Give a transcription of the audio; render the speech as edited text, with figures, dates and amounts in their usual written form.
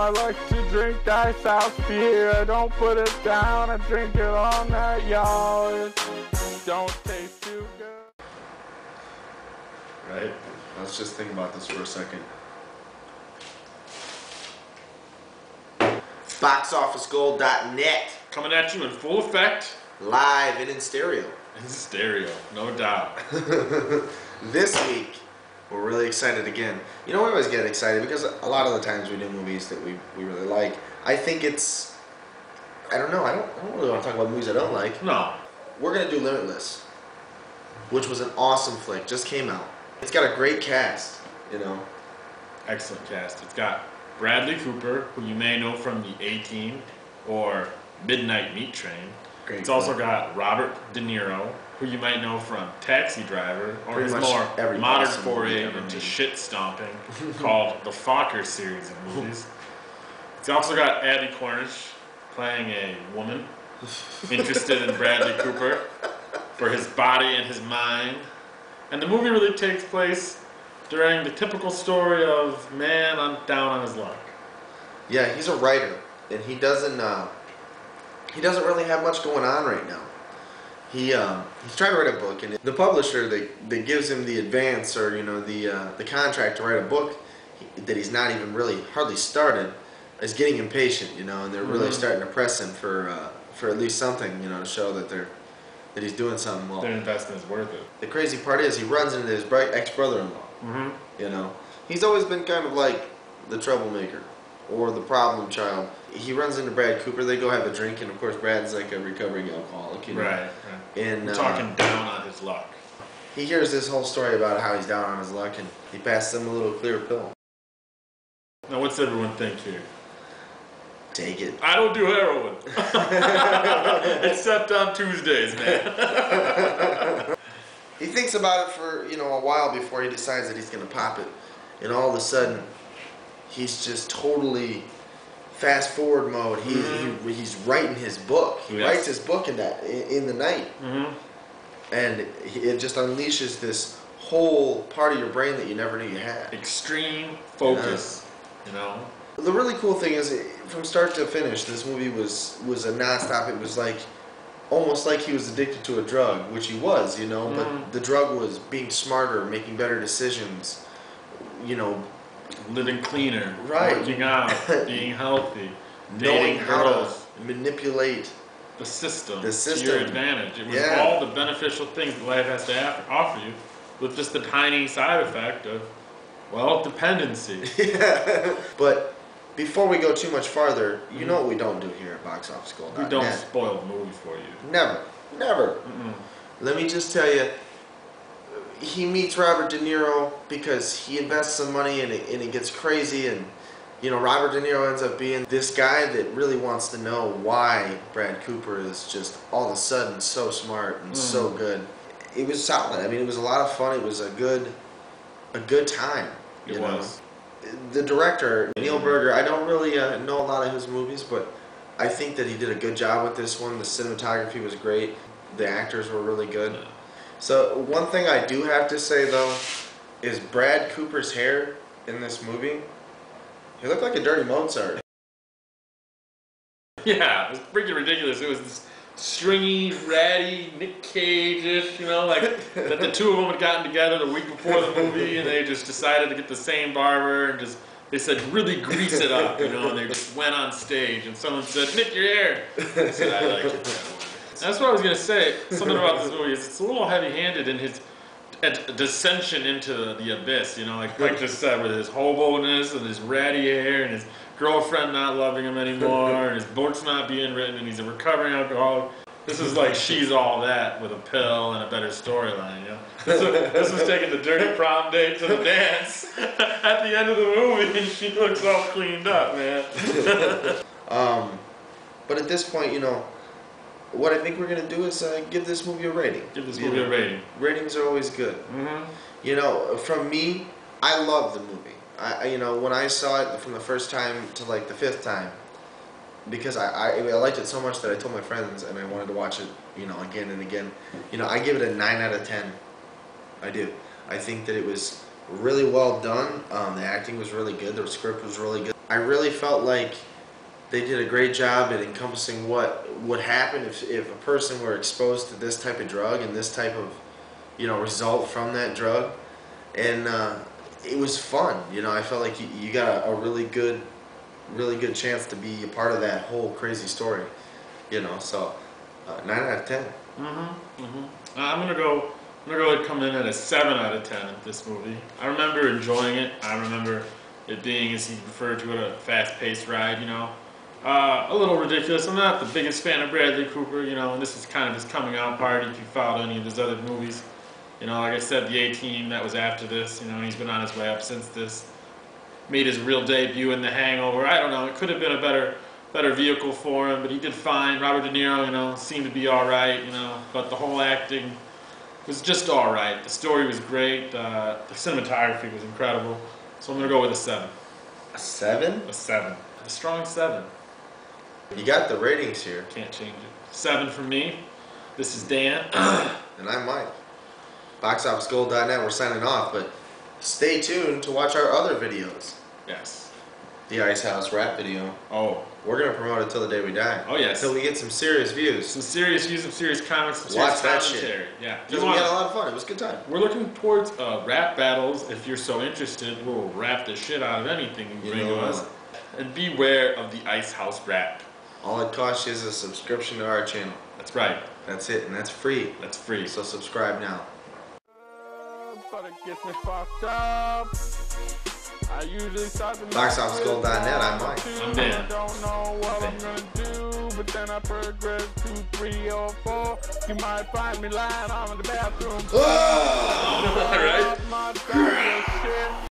I like to drink ice house beer. I don't put it down, I drink it all night, y'all. It don't taste too good. Right? Let's just think about this for a second. BoxOfficeGold.net. Coming at you in full effect. Live and in stereo. In stereo, no doubt. This week, we're really excited again. You know, we always get excited because a lot of the times we do movies that we really like. I think it's, I don't know, I don't really want to talk about movies I don't like. No. We're going to do Limitless, which was an awesome flick, just came out. It's got a great cast, you know. Excellent cast. It's got Bradley Cooper, who you may know from The A-Team or Midnight Meat Train. Great it's also got Robert De Niro, who you might know from Taxi Driver, or Pretty his much more every modern awesome movie foray ever into made. shit stomping called the FILMMAKERS series of movies. It's also got Abby Cornish playing a woman interested in Bradley Cooper for his body and his mind. And the movie really takes place during the typical story of man down on his luck. Yeah, he's a writer, and he doesn't really have much going on right now. He's trying to write a book, and the publisher that gives him the advance, or you know, the contract to write a book that he's not even really hardly started, is getting impatient, you know, and they're really starting to press him for at least something, you know, to show that he's doing something well. Their investment is worth it. The crazy part is he runs into his ex-brother-in-law. You know, he's always been kind of like the troublemaker or the problem child. He runs into Brad Cooper. They go have a drink, and of course, Brad's like a recovering alcoholic. You know? Right. And we're talking down on his luck. He hears this whole story about how he's down on his luck, and he passes him a little clear pill. Now, what's everyone think here? Take it. I don't do heroin. Except on Tuesdays, man. He thinks about it for, you know, a while before he decides that he's going to pop it. And all of a sudden, he's just totally fast forward mode. He's writing his book. He writes his book in the night. And it just unleashes this whole part of your brain that you never knew you had. Extreme focus, you know? The really cool thing is, from start to finish, this movie was a nonstop. It was like, almost like he was addicted to a drug, which he was, you know, but the drug was being smarter, making better decisions, you know. Living cleaner, right. Working out, being healthy, knowing dating how girls. to manipulate the system to your advantage. It was all the beneficial things that life has to offer you, with just the tiny side effect of, well, dependency. But before we go too much farther, you know what we don't do here at BoxOfficeGold.net? We don't spoil the movie for you. Never. Never. Let me just tell you, he meets Robert De Niro because he invests some money and it gets crazy, and you know, Robert De Niro ends up being this guy that really wants to know why Brad Cooper is just all of a sudden so smart and so good. It was solid. I mean, it was a lot of fun. It was a good time. It was. The director, Neil Berger, I don't really know a lot of his movies, but I think that he did a good job with this one. The cinematography was great. The actors were really good. Yeah. So one thing I do have to say, though, is Brad Cooper's hair in this movie, he looked like a dirty Mozart. Yeah, it was freaking ridiculous. It was this stringy, ratty, Nick Cage-ish, you know, like that the two of them had gotten together the week before the movie, and they just decided to get the same barber and just, they said, really grease it up, you know, and they just went on stage, and someone said, Nick, your hair. I said, I like it that way. That's what I was going to say. Something about this movie is it's a little heavy-handed in his descension into the abyss, you know, like Mike just said, with his hobo-ness and his ratty hair and his girlfriend not loving him anymore and his book's not being written and he's a recovering alcoholic. This is like She's All That with a pill and a better storyline, you know. This was taking the dirty prom date to the dance at the end of the movie, and she looks all cleaned up, man. But at this point, you know, what I think we're going to do is give this movie a rating. Give this movie a rating. Ratings are always good. You know, from me, I love the movie. You know, when I saw it from the first time to like the 5th time, because I liked it so much that I told my friends and I wanted to watch it, you know, again and again. You know, I give it a 9 out of 10. I do. I think that it was really well done. The acting was really good. The script was really good. I really felt like they did a great job at encompassing what would happen if a person were exposed to this type of drug and this type of, you know, result from that drug. And it was fun. You know, I felt like you got a really good chance to be a part of that whole crazy story. You know, so 9 out of 10. I'm gonna go come in at a 7 out of 10 at this movie. I remember enjoying it. I remember it being, as he referred to it, a fast-paced ride. You know, a little ridiculous. I'm not the biggest fan of Bradley Cooper. You know, and this is kind of his coming out party. If you followed any of his other movies, you know, like I said, the A-Team, that was after this. You know, and he's been on his way up since this. Made his real debut in The Hangover. I don't know. It could have been a better vehicle for him, but he did fine. Robert De Niro, you know, seemed to be all right. You know, but the whole acting was just all right. The story was great. The cinematography was incredible. So I'm gonna go with a 7. A 7? A 7. A strong 7. You got the ratings here. Can't change it. 7 for me. This is Dan. And I'm Mike. BoxOfficeGold.net, we're signing off, but stay tuned to watch our other videos. Yes. The Ice House rap video. Oh. We're going to promote it till the day we die. Oh, yes. Until we get some serious views. Some serious views, some serious comics, some Watch serious that commentary. shit. Yeah. We had a lot of fun. It was a good time. We're looking towards rap battles. If you're so interested, we'll rap the shit out of anything you bring to us. And beware of the Ice House rap. All it costs you is a subscription to our channel. That's right. That's it, and that's free. That's free. So subscribe now. But it gets me fucked up. I usually start to BoxOfficeGold.net, I'm Mike. I'm Dan. I don't know what I'm gonna do, but then I progress 2, 3, or 4. You might find me lying on in the bathroom.